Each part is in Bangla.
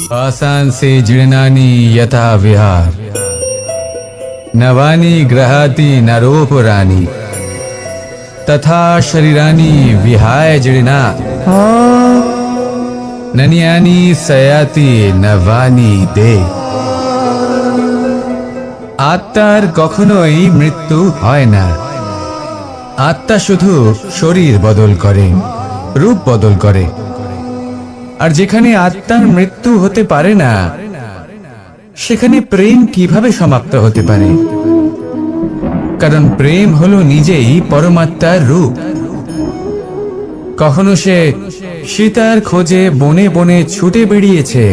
आसान से जीर्णानि यथा विहार नवानि ग्रहाति नरोपराणि तथा शरीरानि विहाय जीर्णा नन्यानि सयाति नवानि दे। आत्मार कखनोई मृत्यु হয় না। आत्मा শুধু শরীর বদল করে, রূপ বদল করে। আর যেখানে আত্মার মৃত্যু হতে পারে না, সেখানে প্রেম কিভাবে সমাপ্ত হতে পারে? কারণ প্রেম হলো নিজেই পরমাত্মার রূপ। কখনো সে সীতার খোঁজে বনে বনে ছুটে বেরিয়েছে,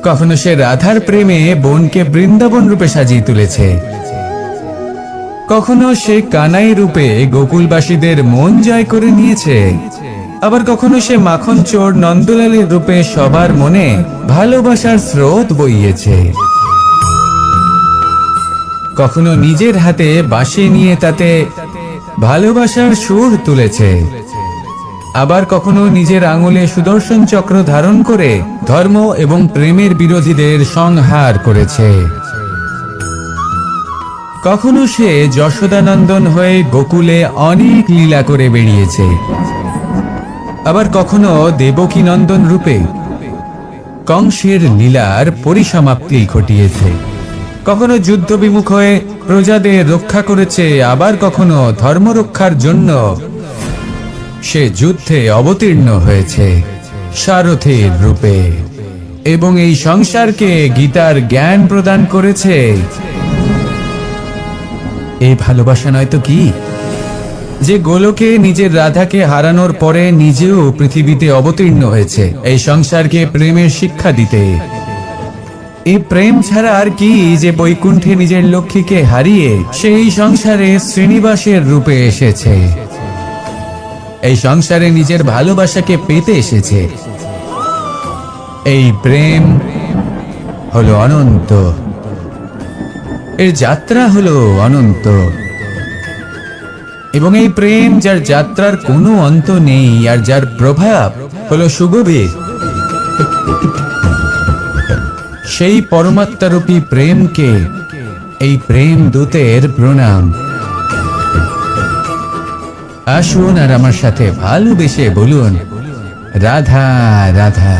কখনো সে রাধার প্রেমে বনকে বৃন্দাবন রূপে সাজিয়ে তুলেছে, কখনো সে কানাই রূপে গোকুলবাসীদের মন জয় করে নিয়েছে, আবার কখনো সে মাখন চোর নন্দলালের রূপে সবার মনে ভালোবাসার স্রোত বইয়েছে। কখনো নিজের হাতে বাঁশি নিয়ে তাতে ভালোবাসার সুর তুলেছে, আবার কখনো নিজের আঙুলে সুদর্শন চক্র ধারণ করে ধর্ম এবং প্রেমের বিরোধীদের সংহার করেছে। কখনো সে যশোদানন্দন হয়ে গোকুলে অনেক লীলা করে বেরিয়েছে, আবার কখনো দেবকী নন্দন রূপে কংসের লীলার পরিসমাপ্তি ঘটিয়েছে। কখনো যুদ্ধ বিমুখ হয়ে প্রজাদের রক্ষা করেছে, আবার কখনো ধর্ম রক্ষার জন্য সে যুদ্ধে অবতীর্ণ হয়েছে সারথীর রূপে, এবং এই সংসারকে গীতার জ্ঞান প্রদান করেছে। এই ভালোবাসা নয় তো কি, যে গোলকে নিজের রাধাকে হারানোর পরে নিজেও পৃথিবীতে অবতীর্ণ হয়েছে এই সংসারকে প্রেমের শিক্ষা দিতে। এই প্রেম ছাড়া আর কি, যে বৈকুণ্ঠে নিজের লক্ষ্মীকে হারিয়ে সেই সংসারে শ্রীনিবাসের রূপে এসেছে, এই সংসারে নিজের ভালোবাসাকে পেতে এসেছে। এই প্রেম হলো অনন্ত, এর যাত্রা হলো অনন্ত, এবং এই প্রেম যার যাত্রার কোনো অন্ত নেই আর যার প্রভাব হলো সুগভীর, সেই পরমাত্মারূপী প্রেমকে এই প্রেম দূতের প্রণাম। আসুন আর আমার সাথে ভালোবেসে বলুন রাধা রাধা।